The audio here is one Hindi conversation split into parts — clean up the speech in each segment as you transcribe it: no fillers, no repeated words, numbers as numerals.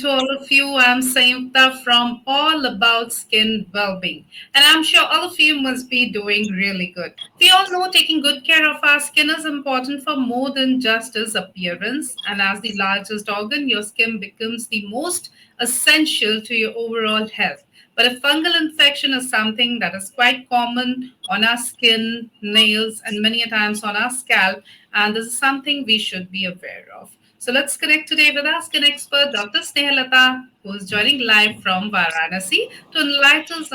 to all of you. I'm Sayukta from All About Skin Wellbeing, and I'm sure all of you must be doing really good. We all know taking good care of our skin is important for more than just its appearance, and as the largest organ, your skin becomes the most essential to your overall health. But a fungal infection is something that is quite common on our skin, nails, and many a times on our scalp, and this is something we should be aware of. So let's connect today with our skin expert, Dr. Snehalata, who is joining live from Varanasi to enlighten us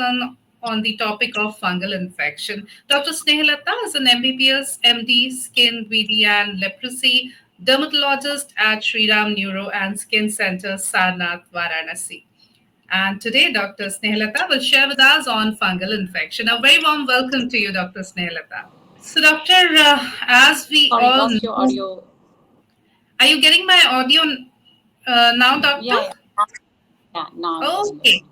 on the topic of fungal infection. Dr. Snehalata is an MBBS, MD, skin, VD, and leprosy dermatologist at Shriram Neuro and Skin Center, Sarnath, Varanasi. And today, Dr. Snehalata will share with us on fungal infection. A very warm welcome to you, Dr. Snehalata. So, Doctor, as we Sorry, all lost your know, audio. are you getting my audio now, Doctor? Yeah, now I'm getting your Okay.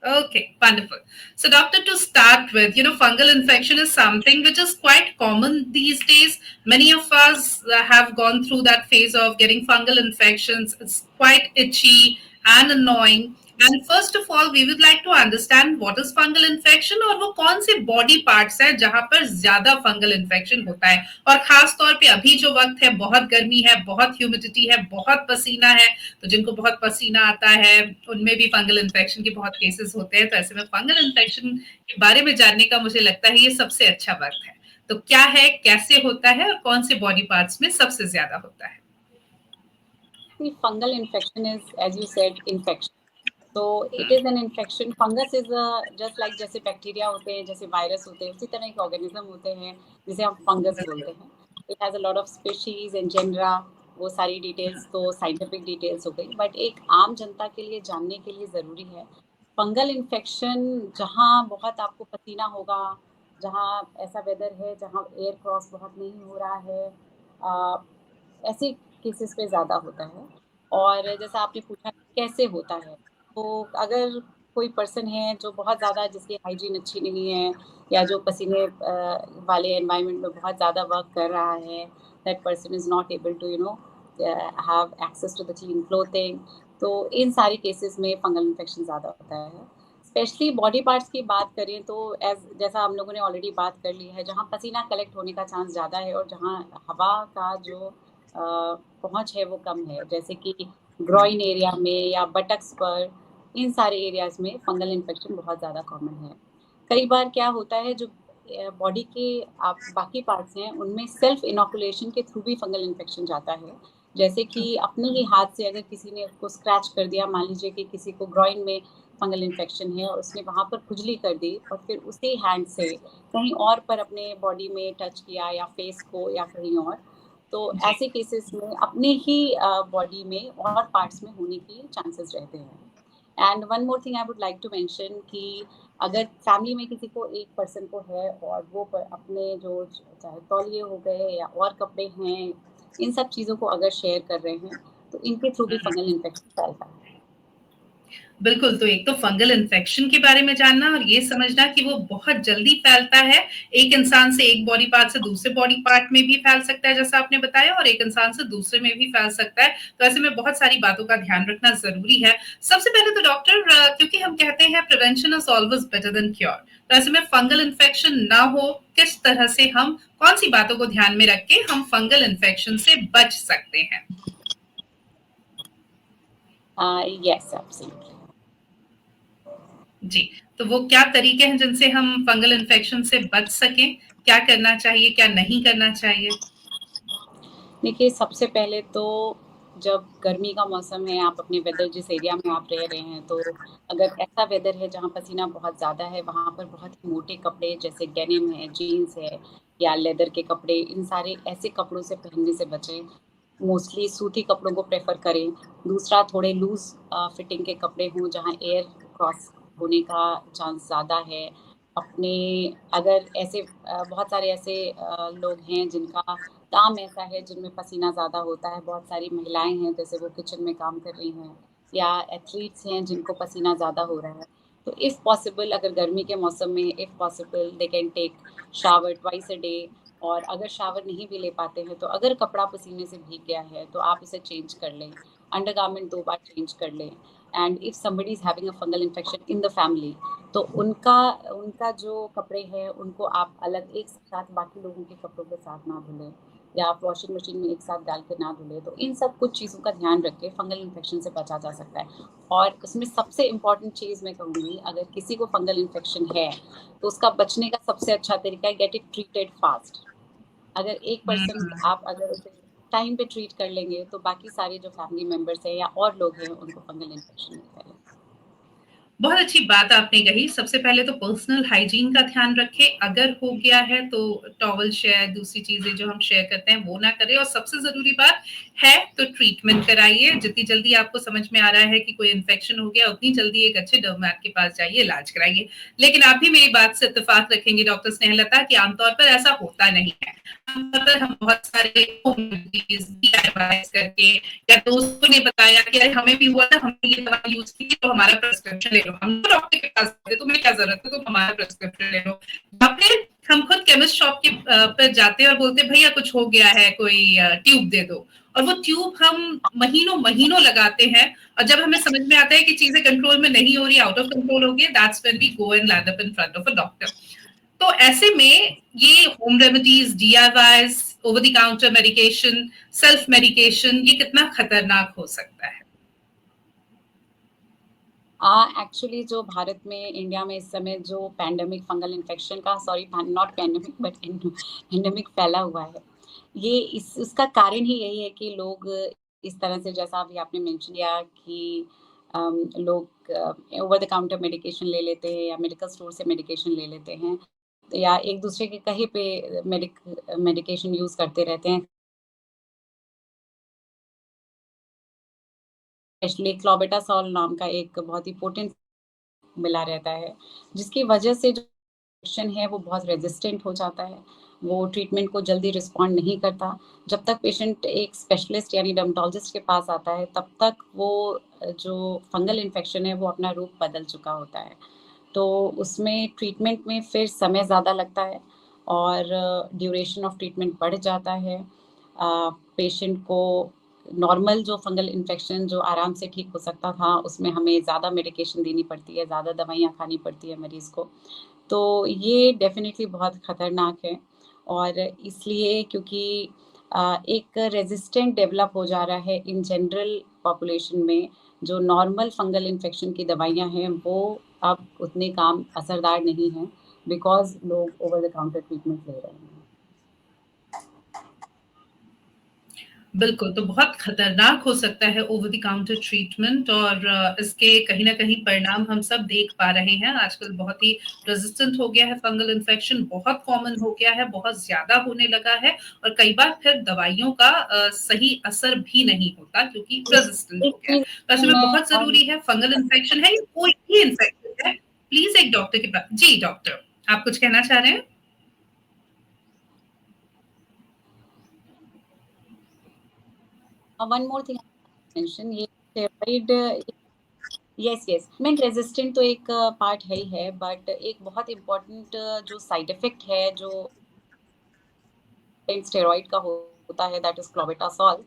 audio. Okay, wonderful. So, doctor, to start with, fungal infection is something which is quite common these days. Many of us have gone through that phase of getting fungal infections. It's quite itchy and annoying. And first of all, we would like to understand what is fungal infection और वो कौन से बॉडी पार्ट्स है जहां पर ज्यादा फंगल इन्फेक्शन होता है और खास तौर पे अभी जो वक्त है बहुत गर्मी है बहुत ह्यूमिडिटी है बहुत पसीना है तो जिनको बहुत पसीना आता है उनमें भी फंगल इन्फेक्शन के बहुत केसेस होते हैं तो ऐसे में फंगल इन्फेक्शन के बारे में जानने का मुझे लगता है ये सबसे अच्छा वक्त है तो क्या है कैसे होता है और कौन से बॉडी पार्ट्स में सबसे ज्यादा होता है The fungal infection is, as you said, infection. So it is an infection. Fungus is a just like जैसे बैक्टीरिया होते हैं, जैसे वायरस होते हैं, उसी तरह के ऑर्गेनिज्म होते हैं जिसे हम फंगस बोलते हैं. It has a lot of species and genera. वो सारी डिटेल्स तो साइंटिफिक डिटेल्स हो गई, बट एक आम जनता के लिए जानने के लिए ज़रूरी है. फंगल इन्फेक्शन जहाँ बहुत आपको पसीना होगा, जहाँ ऐसा वेदर है जहाँ एयर क्रॉस बहुत नहीं हो रहा है, ऐसे केसेस पे ज़्यादा होता है. और जैसा आपने पूछा कैसे होता है, तो अगर कोई पर्सन है जो बहुत ज़्यादा जिसकी हाइजीन अच्छी नहीं है या जो पसीने वाले एनवायरनमेंट में बहुत ज़्यादा वर्क कर रहा है, that person is not able to have access to the clean clothing, तो इन सारी केसेस में फंगल इन्फेक्शन ज़्यादा होता है. स्पेशली बॉडी पार्ट्स की बात करें तो एज जैसा हम लोगों ने ऑलरेडी बात कर ली है, जहाँ पसीना कलेक्ट होने का चांस ज़्यादा है और जहाँ हवा का जो पहुँच है वो कम है, जैसे कि ग्रॉइन एरिया में या बटक्स पर, इन सारे एरियाज़ में फंगल इन्फेक्शन बहुत ज़्यादा कॉमन है. कई बार क्या होता है, जो बॉडी के आप बाकी पार्ट्स हैं उनमें सेल्फ इनोकुलेशन के थ्रू भी फंगल इन्फेक्शन जाता है. जैसे कि अपने ही हाथ से अगर किसी ने उसको स्क्रैच कर दिया, मान लीजिए कि किसी को ग्रॉइन में फंगल इन्फेक्शन है और उसने वहाँ पर खुजली कर दी और फिर उसी हैंड से कहीं और पर अपने बॉडी में टच किया या फेस को या कहीं और, तो जी ऐसे केसेस में अपने ही बॉडी में और पार्ट्स में होने की चांसेस रहते हैं. And one more thing I would like to mention कि अगर फैमिली में किसी को एक पर्सन को है और वो अपने जो चाहे तौलिए हो गए या और कपड़े हैं, इन सब चीज़ों को अगर शेयर कर रहे हैं तो इनके थ्रू भी फंगल इन्फेक्शन फैलता है. बिल्कुल तो एक तो फंगल इन्फेक्शन के बारे में जानना और ये समझना कि वो बहुत जल्दी फैलता है एक इंसान से एक बॉडी पार्ट से दूसरे बॉडी पार्ट में भी फैल सकता है जैसा आपने बताया और एक इंसान से दूसरे में भी फैल सकता है तो ऐसे में बहुत सारी बातों का ध्यान रखना जरूरी है. सबसे पहले तो डॉक्टर क्योंकि हम कहते हैं prevention is always better than cure तो ऐसे में फंगल इन्फेक्शन ना हो किस तरह से हम कौन सी बातों को ध्यान में रख के हम फंगल इन्फेक्शन से बच सकते हैं. Yes absolutely. जी, तो वो क्या तरीके हैं जिनसे हम फंगल इन्फेक्शन से बच सकें? क्या करना चाहिए, क्या नहीं करना चाहिए? देखिए, सबसे पहले तो जब गर्मी का मौसम है, आप अपने वेदर जिस एरिया में आप रह रहे हैं, तो अगर ऐसा वेदर है जहाँ पसीना बहुत ज़्यादा है, वहाँ पर बहुत ही मोटे कपड़े जैसे डेनिम है, जीन्स है या लेदर के कपड़े, इन सारे ऐसे कपड़ों से पहनने से बचें. मोस्टली सूती कपड़ों को प्रेफ़र करें. दूसरा, थोड़े लूज़ फिटिंग के कपड़े हों जहाँ एयर क्रॉस होने का चांस ज़्यादा है. अपने अगर ऐसे बहुत सारे ऐसे लोग हैं जिनका काम ऐसा है जिनमें पसीना ज़्यादा होता है, बहुत सारी महिलाएँ हैं जैसे वो किचन में काम कर रही हैं या एथलीट्स हैं जिनको पसीना ज़्यादा हो रहा है. तो इफ़ पॉसिबल अगर गर्मी के मौसम में if possible they can take shower twice a day. और अगर शावर नहीं भी ले पाते हैं तो अगर कपड़ा पसीने से भीग गया है तो आप उसे चेंज कर लें. अंडरगारमेंट 2 बार चेंज कर लें। And if somebody is having a fungal infection in the family, तो उनका उनका जो कपड़े हैं उनको आप अलग एक साथ बाकी लोगों के कपड़ों के साथ ना धुलें, या आप वॉशिंग मशीन में एक साथ डाल के ना धुलें। तो इन सब कुछ चीज़ों का ध्यान रख के फंगल इन्फेक्शन से बचा जा सकता है। और उसमें सबसे इम्पॉर्टेंट चीज़ मैं कहूँगी, अगर किसी को फंगल इन्फेक्शन है तो उसका बचने का सबसे अच्छा तरीका है गेट इट ट्रीटेड फास्ट। अगर एक पर्सन आप अगर उसे टाइम पे ट्रीट कर लेंगे तो बाकी सारे जो फैमिली मेंबर्स हैं या और लोग हैं उनको फंगल इन्फेक्शन नहीं फैलेगा। बहुत अच्छी बात आपने कही। सबसे पहले तो पर्सनल हाइजीन का ध्यान रखें। अगर हो गया है तो टॉवल शेयर, दूसरी चीजें जो हम शेयर करते हैं वो ना करें। और सबसे जरूरी बात है तो ट्रीटमेंट कराइए। जितनी जल्दी आपको समझ में आ रहा है कि कोई इन्फेक्शन हो गया, उतनी जल्दी एक अच्छे डर्मेट के पास जाइए, इलाज कराइए। लेकिन आप भी मेरी बात से इत्तेफाक रखेंगे डॉक्टर स्नेहलता कि आमतौर पर ऐसा होता नहीं है। आमतौर पर हम बहुत सारे करके या दोस्तों ने बताया कि अरे हमें भी हुआ था, हमने ये दवा यूज की तो हमारा प्रिस्क्रिप्शन ले लो, हम तो डॉक्टर के पास गए, तुम्हें क्या जरूरत है, तुम हमारा प्रिस्क्रिप्शन ले लो। या फिर हम खुद केमिस्ट शॉप के पर जाते हैं और बोलते भैया कुछ हो गया है, कोई ट्यूब दे दो। और वो ट्यूब हम महीनों महीनों लगाते हैं, और जब हमें समझ में आता है कि चीजें कंट्रोल में नहीं हो रही, आउट ऑफ कंट्रोल हो गई, that's when we go and land up in front of a doctor. तो ऐसे में ये home remedies, DIYs, over the counter medication, self medication, ये कितना खतरनाक हो सकता है? एक्चुअली जो भारत में, इंडिया में इस समय जो पैंडेमिक फंगल इन्फेक्शन का, sorry not pandemic but endemic फैला हुआ है, ये इसका कारण ही यही है कि लोग इस तरह से, जैसा अभी आपने मेंशन किया कि लोग ओवर द काउंटर मेडिकेशन ले लेते हैं या मेडिकल स्टोर से मेडिकेशन ले लेते हैं, या एक दूसरे के कहीं पे मेडिकेशन यूज करते रहते हैं। स्पेशली क्लोबेटासोल नाम का एक बहुत ही पोटेंट मिला रहता है, जिसकी वजह से जो इन्फेक्शन है वो बहुत रेजिस्टेंट हो जाता है, वो ट्रीटमेंट को जल्दी रिस्पॉन्ड नहीं करता। जब तक पेशेंट एक स्पेशलिस्ट यानी डर्मेटोलॉजिस्ट के पास आता है, तब तक वो जो फंगल इन्फेक्शन है वो अपना रूप बदल चुका होता है। तो उसमें ट्रीटमेंट में फिर समय ज़्यादा लगता है और ड्यूरेशन ऑफ ट्रीटमेंट बढ़ जाता है। पेशेंट को नॉर्मल जो फंगल इन्फेक्शन जो आराम से ठीक हो सकता था, उसमें हमें ज़्यादा मेडिकेशन देनी पड़ती है, ज़्यादा दवाइयाँ खानी पड़ती है मरीज़ को। तो ये डेफ़िनेटली बहुत ख़तरनाक है, और इसलिए क्योंकि एक रेज़िस्टेंट डेवलप हो जा रहा है इन जनरल पॉपुलेशन में, जो नॉर्मल फंगल इन्फेक्शन की दवाइयाँ हैं, वो अब उतने काम असरदार नहीं हैं, बिकॉज़ लोग ओवर द काउंटर ट्रीटमेंट ले रहे हैं। बिल्कुल, तो बहुत खतरनाक हो सकता है ओवर द काउंटर ट्रीटमेंट, और इसके कहीं न कहीं परिणाम हम सब देख पा रहे हैं। आजकल बहुत ही रेज़िस्टेंट हो गया है फंगल इन्फेक्शन, बहुत कॉमन हो गया है, बहुत ज़्यादा होने लगा है, और कई बार फिर दवाइयों का सही असर भी नहीं होता क्योंकि एक रेज़िस्टेंट एक हो गया है। चीज़ तो ऐसे में मैं बहुत ज़रूरी है, फंगल इन्फेक्शन है या कोई भी इन्फेक्शन है, प्लीज़ एक डॉक्टर के पास। जी, डॉक्टर, आप कुछ कहना चाह रहे हैं? वन मोर थिंग मेंशन, ये स्टेरॉइड, यस यस, मैं रेजिस्टेंट तो एक पार्ट है ही है, बट एक बहुत इम्पोर्टेंट जो साइड इफेक्ट है जो स्टेरॉइड का होता है, दैट इज क्लोबेटासोल।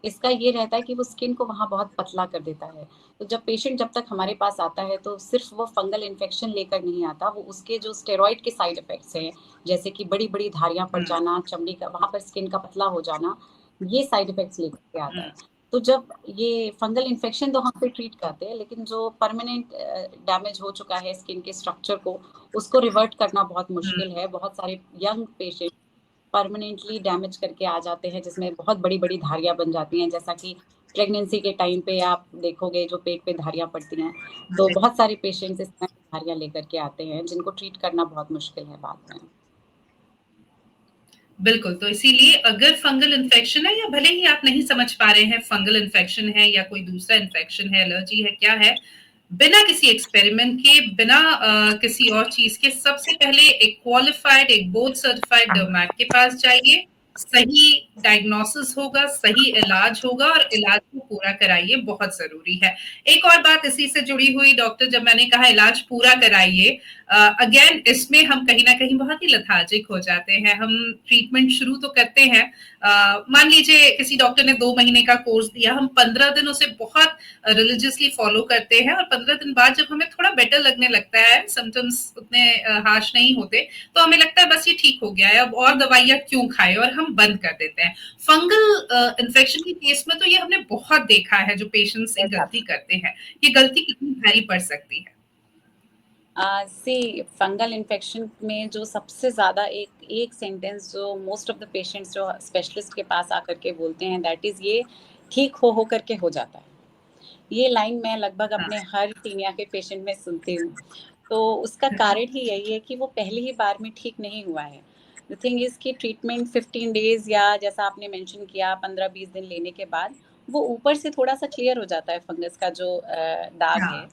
इसका ये रहता है कि वो स्किन को वहाँ बहुत पतला कर देता है। तो जब पेशेंट जब तक हमारे पास आता है तो सिर्फ वो फंगल इन्फेक्शन लेकर नहीं आता, वो उसके जो स्टेरॉइड के साइड इफेक्ट्स हैं, जैसे कि बड़ी बड़ी धारियां पड़ हुँ, जाना, चमड़ी का वहाँ पर स्किन का पतला हो जाना, ये साइड इफेक्ट्स लेकर के आता हुँ, है। तो जब ये फंगल इन्फेक्शन तो हम फिर ट्रीट करते हैं, लेकिन जो परमानेंट डैमेज हो चुका है स्किन के स्ट्रक्चर को, उसको रिवर्ट करना बहुत हुँ। मुश्किल है। बहुत सारे यंग पेशेंट परमानेंटली डैमेज करके आ जाते हैं, जिसमें बहुत बड़ी-बड़ी धारियाँ बन जाती हैं, जैसा कि प्रेगनेंसी के टाइम पे आप देखोगे जो पेट पे धारियाँ पड़ती हैं, तो बहुत सारे पेशेंट्स इस तरह की धारियाँ लेकर के आते हैं, जिनको ट्रीट करना बहुत मुश्किल है बाद में। बिल्कुल, तो इसीलिए अगर फंगल इन्फेक्शन है या भले ही आप नहीं समझ पा रहे हैं फंगल इन्फेक्शन है या कोई दूसरा इन्फेक्शन है, एलर्जी है, क्या है, बिना किसी एक्सपेरिमेंट के, बिना किसी और चीज़ के सबसे पहले एक क्वालिफाइड, एक बोर्ड सर्टिफाइड डर्मेट के पास जाइए। सही डायग्नोसिस होगा, सही इलाज होगा और इलाज को पूरा कराइए, बहुत ज़रूरी है। एक और बात इसी से जुड़ी हुई डॉक्टर, जब मैंने कहा इलाज पूरा कराइए, अगेन इसमें हम कहीं न कहीं बहुत ही लेथार्जिक हो जाते हैं। हम ट्रीटमेंट शुरू तो करते हैं, मान लीजिए किसी डॉक्टर ने 2 महीने का कोर्स दिया, हम 15 दिन उसे बहुत रिलिजियसली फॉलो करते हैं और 15 दिन बाद जब हमें थोड़ा बेटर लगने लगता है, सिम्पटम्स उतने हार्श नहीं होते, तो हमें लगता है बस ये ठीक हो गया है, अब और दवाइयाँ क्यों खाएँ, और हम बंद कर देते हैं। फंगल इन्फेक्शन के केस में तो ये हमने बहुत देखा है, जो पेशेंट्स एक गलती करते हैं। ये गलती कितनी भारी पड़ सकती है? सी फंगल इन्फेक्शन में जो सबसे ज़्यादा एक एक सेंटेंस जो मोस्ट ऑफ द पेशेंट्स जो स्पेशलिस्ट के पास आकर के बोलते हैं, दैट इज़ ये ठीक हो करके हो जाता है। ये लाइन मैं लगभग हाँ, अपने हर टीनिया के पेशेंट में सुनती हूँ। तो उसका कारण ही यही है कि वो पहली ही बार में ठीक नहीं हुआ है। द थिंग इज़ कि ट्रीटमेंट 15 डेज़ या जैसा आपने मेंशन किया 15-20 दिन लेने के बाद वो ऊपर से थोड़ा-सा क्लियर हो जाता है फंगस का जो दाग है। हाँ,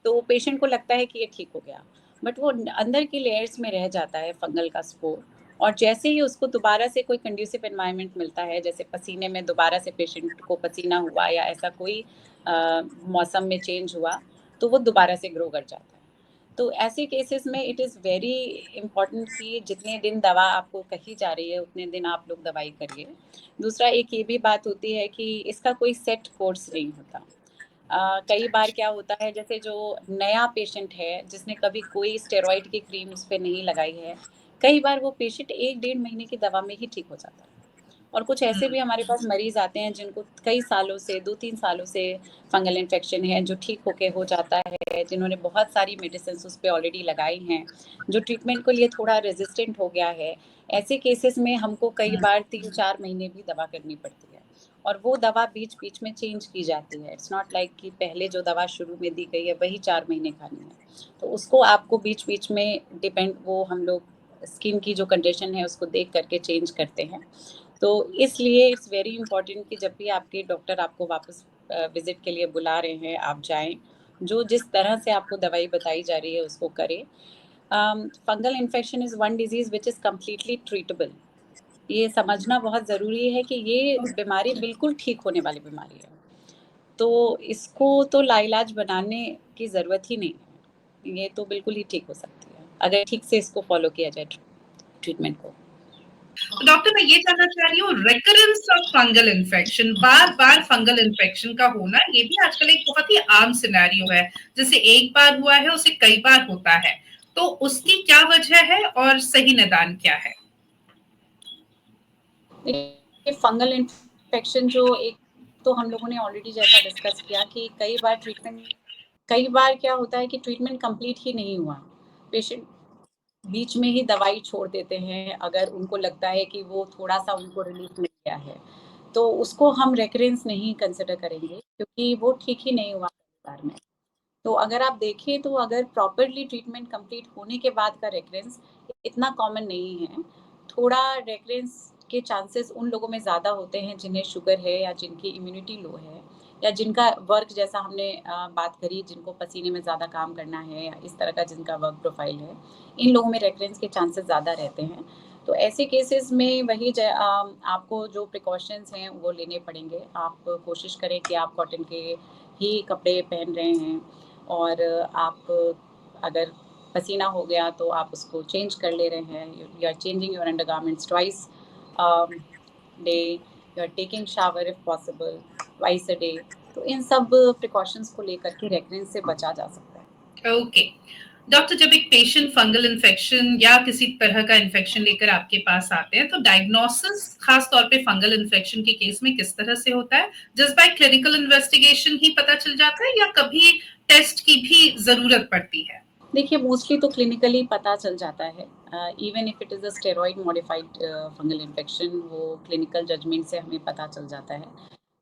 तो पेशेंट को लगता है कि ये ठीक हो गया। बट वो अंदर की लेयर्स में रह जाता है फंगल का स्पोर, और जैसे ही उसको दोबारा से कोई कंड्यूसिव एनवायरनमेंट मिलता है, जैसे पसीने में दोबारा से पेशेंट को पसीना हुआ या ऐसा कोई मौसम में चेंज हुआ, तो वो दोबारा से ग्रो कर जाता है। तो ऐसे केसेस में इट इज़ वेरी इम्पोर्टेंट कि जितने दिन दवा आपको कही जा रही है उतने दिन आप लोग दवाई करिए। दूसरा एक ये भी बात होती है कि इसका कोई सेट कोर्स नहीं होता। कई बार क्या होता है, जैसे जो नया पेशेंट है जिसने कभी कोई स्टेरॉइड की क्रीम उस पे नहीं लगाई है, कई बार वो पेशेंट 1 डेढ़ महीने की दवा में ही ठीक हो जाता है। और कुछ ऐसे भी हमारे पास मरीज आते हैं जिनको कई सालों से 2-3 सालों से फंगल इन्फेक्शन है, जो ठीक होके हो जाता है, जिन्होंने बहुत सारी मेडिसिन उस पे ऑलरेडी लगाई हैं, जो ट्रीटमेंट के लिए थोड़ा रेजिस्टेंट हो गया है। ऐसे केसेस में हमको कई बार 3-4 महीने भी दवा करनी पड़ती है, और वो दवा बीच-बीच में चेंज की जाती है। इट्स नॉट लाइक कि पहले जो दवा शुरू में दी गई है वही 4 महीने खानी है। तो उसको आपको बीच-बीच में डिपेंड, वो हम लोग स्किन की जो कंडीशन है उसको देख करके चेंज करते हैं। तो इसलिए इट्स वेरी इंपॉर्टेंट कि जब भी आपके डॉक्टर आपको वापस विजिट के लिए बुला रहे हैं, आप जाएं, जो जिस तरह से आपको दवाई बताई जा रही है उसको करें। Fungal infection is one disease which is completely treatable. ये समझना बहुत ज़रूरी है कि ये बीमारी बिल्कुल ठीक होने वाली बीमारी है। तो इसको तो लाइलाज बनाने की ज़रूरत ही नहीं है। ये तो बिल्कुल ही ठीक हो सकती है, अगर ठीक से इसको फ़ॉलो किया जाए ट्रीटमेंट को। तो डॉक्टर मैं ये जानना चाह रही हूँ, रिकरेंस ऑफ फंगल इन्फेक्शन, बार-बार फंगल इन्फेक्शन का होना, ये भी आजकल एक बहुत ही आम सिनेरियो है। जैसे एक बार हुआ है, उसे कई बार होता है। तो उसकी क्या वजह है और सही निदान क्या है? देखिए फंगल इन्फेक्शन जो एक, तो हम लोगों ने ऑलरेडी जैसा डिस्कस किया कि कई बार क्या होता है कि ट्रीटमेंट कंप्लीट ही नहीं हुआ। पेशेंट बीच में ही दवाई छोड़ देते हैं अगर उनको लगता है कि वो थोड़ा-सा उनको रिलीफ मिल गया है। तो उसको हम रिकरेंस नहीं कंसिडर करेंगे क्योंकि वो ठीक ही नहीं हुआ बार में। तो अगर आप देखें तो अगर प्रॉपरली ट्रीटमेंट कंप्लीट होने के बाद का रिकरेंस इतना कॉमन नहीं है। थोड़ा रिकरेंस के चांसेस उन लोगों में ज़्यादा होते हैं जिन्हें शुगर है या जिनकी इम्यूनिटी लो है, या जिनका वर्क जैसा हमने बात करी, जिनको पसीने में ज़्यादा काम करना है या इस तरह का जिनका वर्क प्रोफाइल है, इन लोगों में रिकरेंस के चांसेस ज़्यादा रहते हैं। तो ऐसे केसेस में वही आपको जो प्रिकॉशंस हैं वो लेने पड़ेंगे। आप कोशिश करें कि आप कॉटन के ही कपड़े पहन रहे हैं, और आप अगर पसीना हो गया तो आप उसको चेंज कर ले रहे हैं, you are changing your undergarments twice day, you are taking shower if possible twice a day. तो इन सब प्रिकॉशंस को लेकर के रेकरेंस से बचा जा सकता है। ओके। डॉक्टर, जब एक पेशेंट फंगल इन्फेक्शन या किसी तरह का इन्फेक्शन लेकर आपके पास आते हैं, तो डायग्नोसिस खास तौर पे फंगल इन्फेक्शन के केस में किस तरह से होता है? जस्ट बाय क्लिनिकल इन्वेस्टिगेशन ही पता चल जाता है या कभी टेस्ट की भी जरूरत पड़ती है? देखिए मोस्टली तो क्लिनिकली पता चल जाता है। Even if it is a steroid modified fungal infection, वो क्लिनिकल जजमेंट से हमें पता चल जाता है।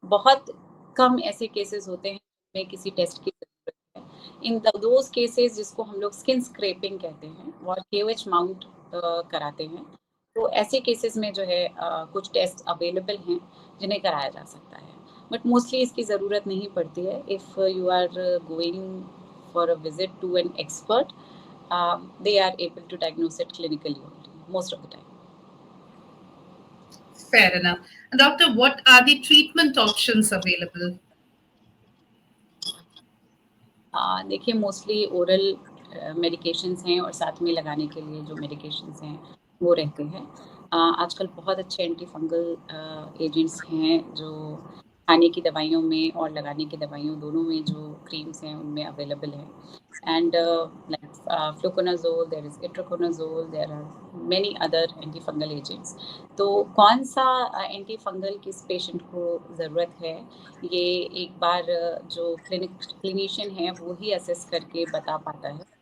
बहुत कम ऐसे केसेस होते हैं जिनमें किसी टेस्ट की ज़रूरत है। इन दोज़ केसेस जिसको हम लोग स्किन स्क्रैपिंग कहते हैं और KOH माउंट कराते हैं। तो ऐसे केसेस में जो है कुछ टेस्ट अवेलेबल हैं जिन्हें कराया जा सकता है। बट मोस्टली इसकी ज़रूरत नहीं पड़ती है। If you are going for a visit to an expert, they are able to diagnose it clinically only most of the time. Fair enough. And doctor, what are the treatment options available? देखिए मोस्टली ओरल मेडिकेशंस हैं और साथ में लगाने के लिए जो मेडिकेशंस हैं वो रहते हैं। आजकल बहुत अच्छे एंटी फंगल एजेंट्स हैं जो खाने की दवाइयों में और लगाने की दवाइयों दोनों में जो क्रीम्स हैं उनमें अवेलेबल हैं। And like fluconazole, there is itraconazole, there are many other anti fungal agents. तो कौन सा एंटी फंगल किस पेशेंट को ज़रूरत है, ये एक बार जो क्लिनिशियन है वो ही असेस करके बता पाता है।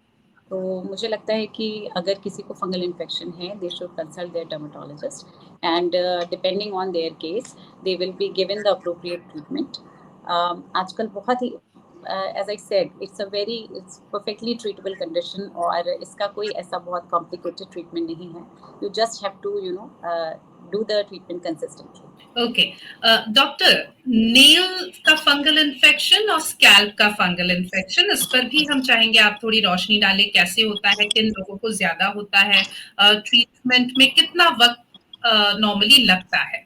तो मुझे लगता है कि अगर किसी को फंगल इन्फेक्शन है, they should consult their dermatologist and depending on their case they will be given the appropriate treatment. आजकल बहुत ही as I said it's perfectly treatable condition और इसका कोई ऐसा बहुत कॉम्प्लिकेटेड ट्रीटमेंट नहीं है। You just have to do the treatment consistently. Okay doctor, nail का फंगल इन्फेक्शन और स्कैल्प का फंगल इन्फेक्शन, इस पर भी हम चाहेंगे आप थोड़ी रोशनी डालें। कैसे होता है, किन लोगों को ज्यादा होता है, ट्रीटमेंट में कितना वक्त नॉर्मली लगता है?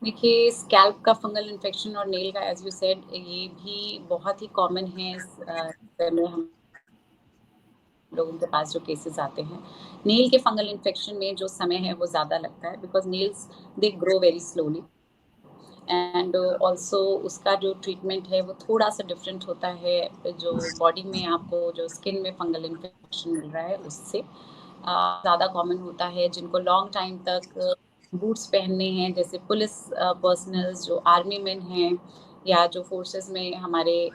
देखिए स्कैल्प का फंगल इन्फेक्शन और नेल का एज यू सेड ये भी बहुत ही कॉमन है इस समय हम लोगों के पास जो केसेस आते हैं। नेल के फंगल इन्फेक्शन में जो समय है वो ज़्यादा लगता है because nails they grow very slowly and also उसका जो ट्रीटमेंट है वो थोड़ा सा डिफरेंट होता है जो बॉडी में आपको जो स्किन में फंगल इन्फेक्शन मिल रहा है उससे। ज़्यादा कॉमन होता है जिनको लॉन्ग टाइम तक बूट्स पहनने हैं, जैसे पुलिस पर्सनल्स जो आर्मी मैन हैं या जो फोर्सेस में हमारे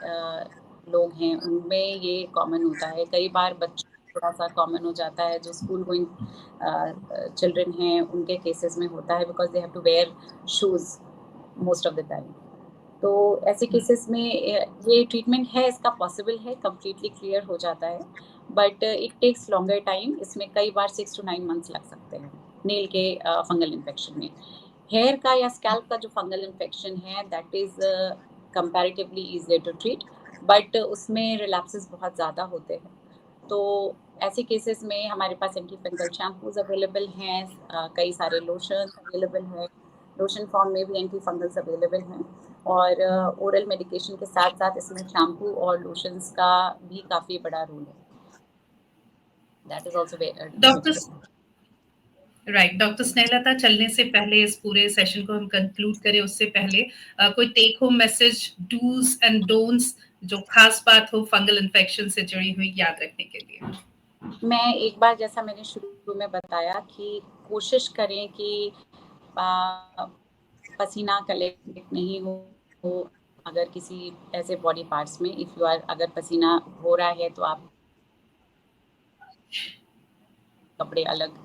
लोग हैं उनमें ये कॉमन होता है। कई बार बच्चों थोड़ा सा कॉमन हो जाता है, जो स्कूल गोइंग चिल्ड्रन हैं उनके केसेस में होता है because they have to wear shoes most of the time. तो ऐसे केसेस में ये ट्रीटमेंट है, इसका पॉसिबल है, कम्प्लीटली क्लियर हो जाता है, but it takes longer time. इसमें कई बार 6 to 9 मंथ्स लग सकते हैं नेल के फंगल इन्फेक्शन में। हेयर का या स्कैल्प का जो फंगल इन्फेक्शन है that is comparatively easier to treat, but उसमें रिलैप्सेस बहुत ज़्यादा होते हैं। तो ऐसे केसेस में हमारे पास एंटी फंगल शैम्पूज अवेलेबल हैं, कई सारे लोशन अवेलेबल हैं, लोशन फॉर्म में भी एंटी फंगल्स अवेलेबल हैं और ओरल मेडिकेशन के साथ साथ इसमें शैम्पू और लोशंस का भी काफ़ी बड़ा रोल है। That is also doctor right, doctor Snehlata, चलने से पहले, इस पूरे सेशन को हम कंक्लूड करें उससे पहले कोई take home message, do's and don'ts, जो खास बात हो फंगल इन्फेक्शन से जुड़ी हुई, याद रखने के लिए? मैं एक बार जैसा मैंने शुरू में बताया कि कोशिश करें कि पसीना कलेक्ट नहीं हो अगर किसी ऐसे बॉडी पार्ट्स में, इफ़ यू आर अगर पसीना हो रहा है तो आप कपड़े अलग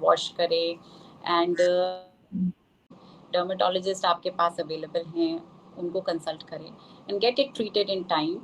वॉश करें एंड डर्मेटोलॉजिस्ट आपके पास अवेलेबल हैं उनको कंसल्ट करें and get it treated in time.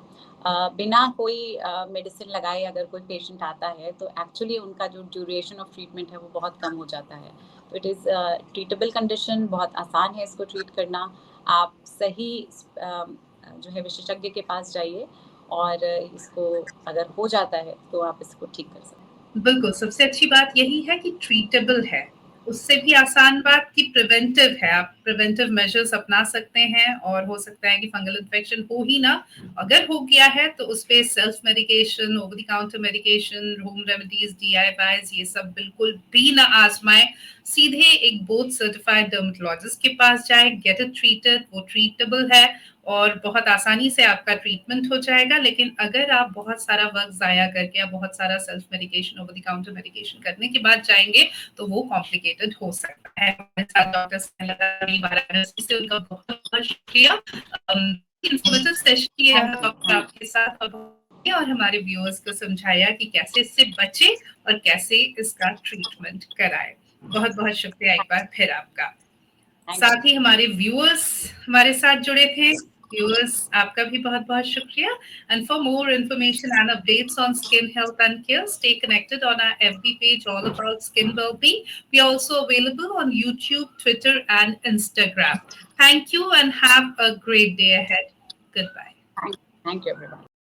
बिना कोई मेडिसिन लगाए अगर कोई पेशेंट आता है तो एक्चुअली उनका जो ड्यूरेशन ऑफ ट्रीटमेंट है वो बहुत कम हो जाता है। तो इट इज़ ट्रीटेबल कंडीशन, बहुत आसान है इसको ट्रीट करना। आप सही जो है विशेषज्ञ के पास जाइए और इसको अगर हो जाता है तो आप इसको ठीक कर सकते हैं। बिल्कुल, सबसे अच्छी बात यही है कि ट्रीटेबल है। उससे भी आसान बात कि प्रिवेंटिव है, आप प्रिवेंटिव मेजर्स अपना सकते हैं और हो सकता है कि फंगल इन्फेक्शन हो ही ना। अगर हो गया है तो उस पे self medication, over the counter medication, home remedies, DIYs, ये सब बिल्कुल भी ना आजमाएं। सीधे एक बोर्ड सर्टिफाइड डर्मेटोलॉजिस्ट के पास जाए, गेट इट ट्रीटेड, वो ट्रीटेबल है और बहुत आसानी से आपका ट्रीटमेंट हो जाएगा। लेकिन अगर आप बहुत सारा वक्त ज़ाया करके या बहुत सारा self medication, over the counter medication करने के बाद जाएंगे तो वो कॉम्प्लिकेटेड हो सकता है। हमारे साथ डॉक्टर स्नेहलता वाराणसी से, उनका बहुत बहुत शुक्रिया। इंफॉर्मेटिव सेशन किया डॉक्टर आपके साथ और हमारे व्यूअर्स को समझाया कि कैसे इससे बचे और कैसे इसका ट्रीटमेंट कराए। बहुत बहुत शुक्रिया एक बार फिर आपका। साथ ही हमारे व्यूअर्स हमारे साथ जुड़े थे। व्यूअर्स, आपका भी बहुत बहुत शुक्रिया। And for more information and updates on skin health and care, stay connected on our FB page all about skin well-being. We are also available on YouTube, Twitter and Instagram. Thank you and have a great day ahead. Goodbye. Thank you everyone.